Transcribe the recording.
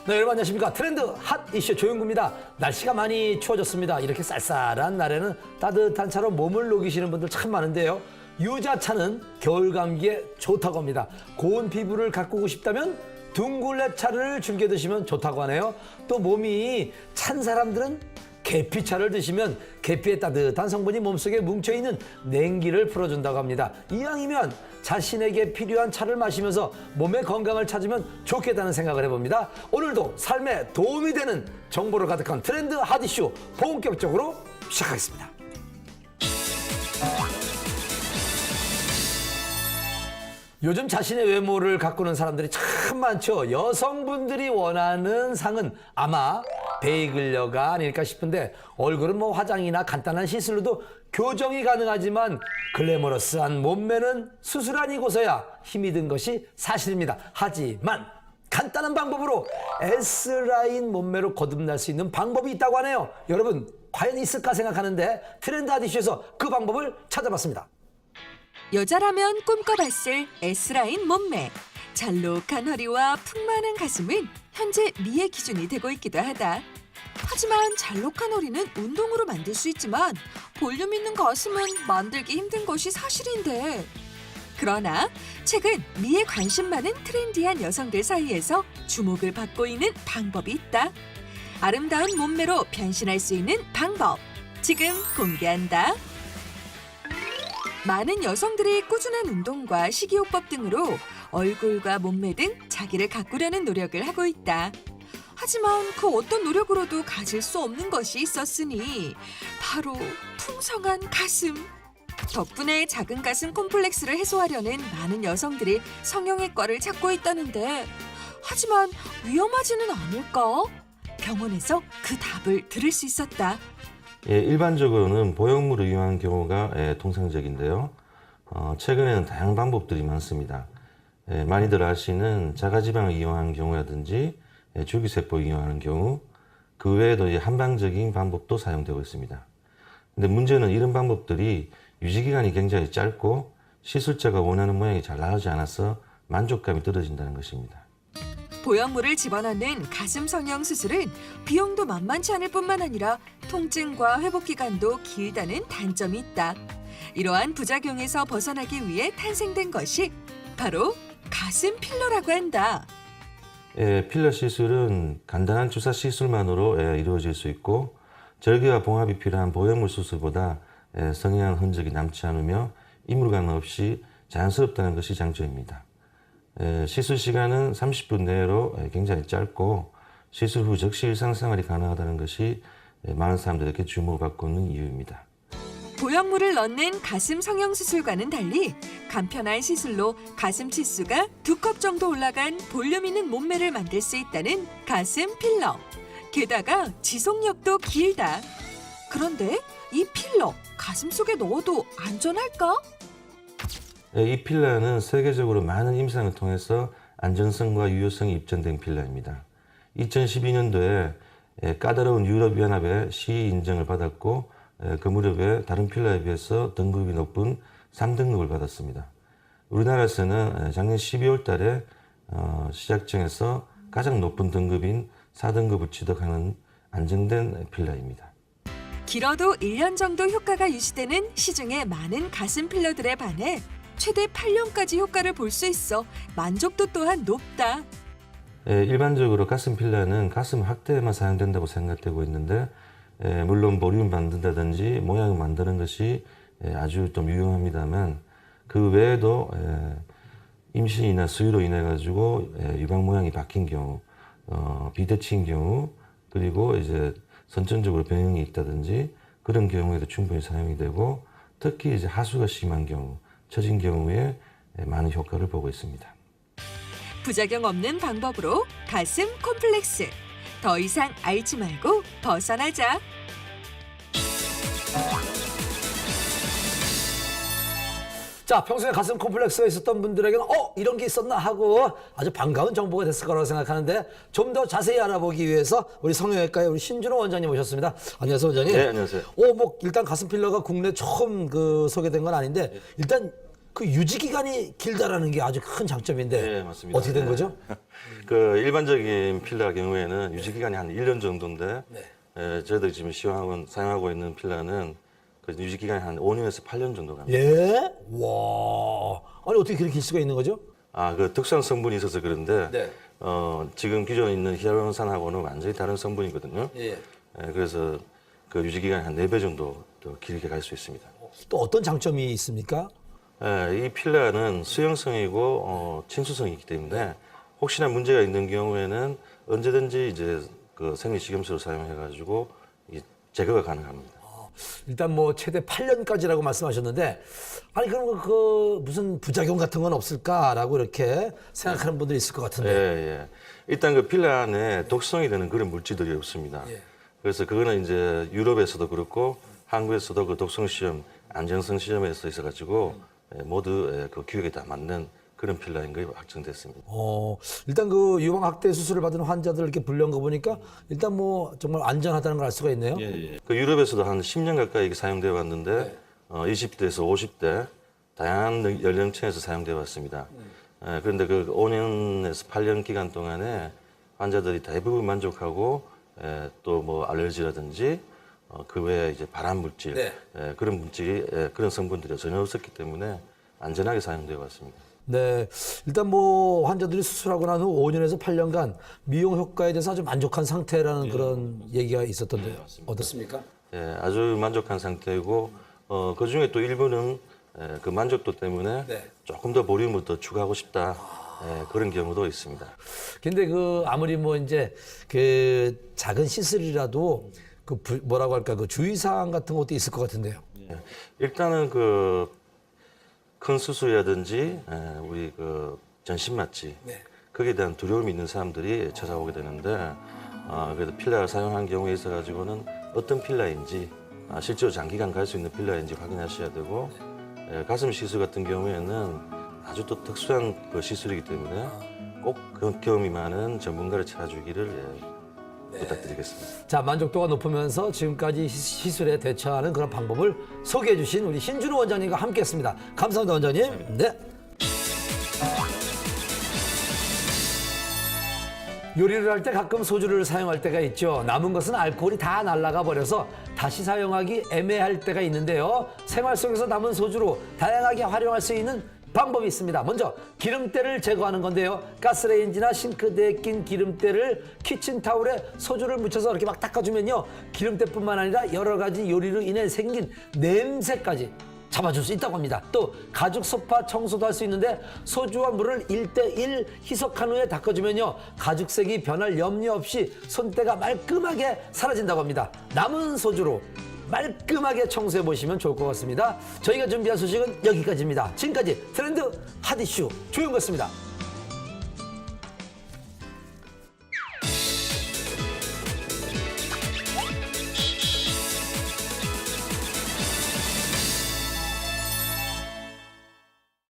네, 여러분 안녕하십니까. 트렌드 핫 이슈 조용구입니다. 날씨가 많이 추워졌습니다. 이렇게 쌀쌀한 날에는 따뜻한 차로 몸을 녹이시는 분들 참 많은데요. 유자차는 겨울 감기에 좋다고 합니다. 고운 피부를 가꾸고 싶다면 둥글레 차를 즐겨 드시면 좋다고 하네요. 또 몸이 찬 사람들은 계피차를 드시면 계피의 따뜻한 성분이 몸속에 뭉쳐있는 냉기를 풀어준다고 합니다. 이왕이면 자신에게 필요한 차를 마시면서 몸의 건강을 찾으면 좋겠다는 생각을 해봅니다. 오늘도 삶에 도움이 되는 정보를 가득한 트렌드 핫 이슈 본격적으로 시작하겠습니다. 요즘 자신의 외모를 가꾸는 사람들이 참 많죠. 여성분들이 원하는 상은 아마 베이글녀가 아닐까 싶은데, 얼굴은 뭐 화장이나 간단한 시술로도 교정이 가능하지만 글래머러스한 몸매는 수술 아니고서야 힘이 든 것이 사실입니다. 하지만 간단한 방법으로 S라인 몸매로 거듭날 수 있는 방법이 있다고 하네요. 여러분 과연 있을까 생각하는데 트렌드 핫 이슈에서 그 방법을 찾아봤습니다. 여자라면 꿈꿔봤을 S라인 몸매. 잘록한 허리와 풍만한 가슴은 현재 미의 기준이 되고 있기도 하다. 하지만 잘록한 허리는 운동으로 만들 수 있지만 볼륨 있는 가슴은 만들기 힘든 것이 사실인데. 그러나 최근 미에 관심 많은 트렌디한 여성들 사이에서 주목을 받고 있는 방법이 있다. 아름다운 몸매로 변신할 수 있는 방법. 지금 공개한다. 많은 여성들이 꾸준한 운동과 식이요법 등으로 얼굴과 몸매 등 자기를 가꾸려는 노력을 하고 있다. 하지만 그 어떤 노력으로도 가질 수 없는 것이 있었으니 바로 풍성한 가슴. 덕분에 작은 가슴 콤플렉스를 해소하려는 많은 여성들이 성형외과를 찾고 있다는데, 하지만 위험하지는 않을까? 병원에서 그 답을 들을 수 있었다. 일반적으로는 보형물을 이용하는 경우가 통상적인데요. 최근에는 다양한 방법들이 많습니다. 많이들 아시는 자가지방을 이용하는 경우라든지 줄기세포를 이용하는 경우, 그 외에도 한방적인 방법도 사용되고 있습니다. 근데 문제는 이런 방법들이 유지기간이 굉장히 짧고 시술자가 원하는 모양이 잘 나오지 않아서 만족감이 떨어진다는 것입니다. 보형물을 집어넣는 가슴 성형 수술은 비용도 만만치 않을 뿐만 아니라 통증과 회복 기간도 길다는 단점이 있다. 이러한 부작용에서 벗어나기 위해 탄생된 것이 바로 가슴 필러라고 한다. 필러 시술은 간단한 주사 시술만으로 이루어질 수 있고, 절개와 봉합이 필요한 보형물 수술보다 성형한 흔적이 남지 않으며 이물감 없이 자연스럽다는 것이 장점입니다. 시술 시간은 30분 내로 굉장히 짧고, 시술 후 즉시 일상생활이 가능하다는 것이 많은 사람들에게 주목을 받고 있는 이유입니다. 보형물을 넣는 가슴 성형 수술과는 달리 간편한 시술로 가슴 치수가 2컵 정도 올라간 볼륨 있는 몸매를 만들 수 있다는 가슴 필러. 게다가 지속력도 길다. 그런데 이 필러 가슴 속에 넣어도 안전할까? 이 필러는 세계적으로 많은 임상을 통해서 안전성과 유효성이 입증된 필러입니다. 2012년도에 까다로운 유럽연합의 CE 인정을 받았고, 그 무렵에 다른 필러에 비해서 등급이 높은 3등급을 받았습니다. 우리나라에서는 작년 12월 달에 시작청에서 가장 높은 등급인 4등급을 취득하는 안정된 필러입니다. 길어도 1년 정도 효과가 유지되는 시중의 많은 가슴 필러들에 반해 최대 8년까지 효과를 볼 수 있어 만족도 또한 높다. 일반적으로 가슴 필러는 가슴 확대에만 사용된다고 생각되고 있는데, 물론 볼륨 만든다든지 모양을 만드는 것이 아주 좀 유용합니다만, 그 외에도 임신이나 수유로 인해 가지고 유방 모양이 바뀐 경우, 비대칭인 경우, 그리고 이제 선천적으로 변형이 있다든지 그런 경우에도 충분히 사용이 되고, 특히 이제 하수가 심한 경우, 처진 경우에 많은 효과를 보고 있습니다. 부작용 없는 방법으로 가슴 콤플렉스. 더 이상 앓지 말고 벗어나자. 자, 평소에 가슴 콤플렉스가 있었던 분들에게는 이런 게 있었나 하고 아주 반가운 정보가 됐을 거라고 생각하는데, 좀 더 자세히 알아보기 위해서 우리 성형외과의 우리 신준호 원장님 모셨습니다. 안녕하세요, 원장님. 네, 안녕하세요. 일단 가슴 필러가 국내 처음 소개된 건 아닌데, 일단 그 유지 기간이 길다라는 게 아주 큰 장점인데 네, 맞습니다. 어떻게 된 네. 거죠? 그 일반적인 필라 경우에는 유지 기간이 한 1년 정도인데 네. 저희들이 지금 사용하고 있는 필라는 그 유지 기간이 한 5년에서 8년 정도 갑니다. 예? 와. 아니 어떻게 그렇게 길 수가 있는 거죠? 그 특수한 성분이 있어서 그런데 네. 지금 기존에 있는 히알루론산하고는 완전히 다른 성분이거든요. 예. 그래서 그 유지 기간이 한 4배 정도 더 길게 갈 수 있습니다. 또 어떤 장점이 있습니까? 이 필라는 수용성이고 친수성이 있기 때문에 혹시나 문제가 있는 경우에는 언제든지 이제 그 생리식염수를 사용해가지고 제거가 가능합니다. 일단 뭐 최대 8년까지라고 말씀하셨는데 아니 그럼 그 무슨 부작용 같은 건 없을까라고 이렇게 생각하는 분들이 있을 것 같은데. 예. 일단 그 필라 안에 독성이 되는 그런 물질들이 없습니다. 예. 그래서 그거는 이제 유럽에서도 그렇고 한국에서도 그 독성 시험, 안정성 시험에서 있어가지고 모두 그 규격에 다 맞는 그런 필라인 거 확정됐습니다. 일단 그 유방 학대 수술을 받은 환자들 이렇게 분류한 거 보니까 일단 뭐 정말 안전하다는 걸 알 수가 있네요. 그 유럽에서도 한 10년 가까이 사용되어 왔는데 20대에서 50대 다양한 연령층에서 사용되어 왔습니다. 그런데 그 5년에서 8년 기간 동안에 환자들이 대부분 만족하고 또 뭐 알레르기라든지 그 외에 이제 발암 물질 그런 물질이 그런 성분들이 전혀 없었기 때문에 안전하게 사용되어 왔습니다. 네, 일단 뭐 환자들이 수술하고 난 후 5년에서 8년간 미용 효과에 대해서 아주 만족한 상태라는 그런 얘기가 있었던데요. 어떻습니까? 아주 만족한 상태이고 그 중에 또 일부는 그 만족도 때문에 조금 더 보륨을 더 추가하고 싶다 그런 경우도 있습니다. 근데 그 아무리 뭐 이제 그 작은 시술이라도 그 뭐라고 할까 그 주의사항 같은 것도 있을 것 같은데요. 일단은 그 큰 수술이라든지 우리 그 전신 마취 거기에 대한 두려움이 있는 사람들이 찾아오게 되는데 그래서 필라를 사용한 경우에 있어 가지고는 어떤 필라인지 실제로 장기간 갈 수 있는 필라인지 확인하셔야 되고 가슴 시술 같은 경우에는 아주 또 특수한 그 시술이기 때문에 꼭 그 경험이 많은 전문가를 찾아주기를 부탁드리겠습니다. 자, 만족도가 높으면서 지금까지 시술에 대처하는 그런 방법을 소개해 주신 우리 신준호 원장님과 함께했습니다. 감사합니다, 원장님. 네. 요리를 할 때 가끔 소주를 사용할 때가 있죠. 남은 것은 알코올이 다 날아가 버려서 다시 사용하기 애매할 때가 있는데요. 생활 속에서 남은 소주로 다양하게 활용할 수 있는 방법이 있습니다. 먼저 기름때를 제거하는 건데요. 가스레인지나 싱크대에 낀 기름때를 키친타올에 소주를 묻혀서 이렇게 막 닦아주면요. 기름때뿐만 아니라 여러 가지 요리로 인해 생긴 냄새까지 잡아줄 수 있다고 합니다. 또 가죽 소파 청소도 할 수 있는데 소주와 물을 1:1 희석한 후에 닦아주면요. 가죽색이 변할 염려 없이 손때가 말끔하게 사라진다고 합니다. 남은 소주로 말끔하게 청소해 보시면 좋을 것 같습니다. 저희가 준비한 소식은 여기까지입니다. 지금까지 트렌드 핫 이슈 조용구였습니다.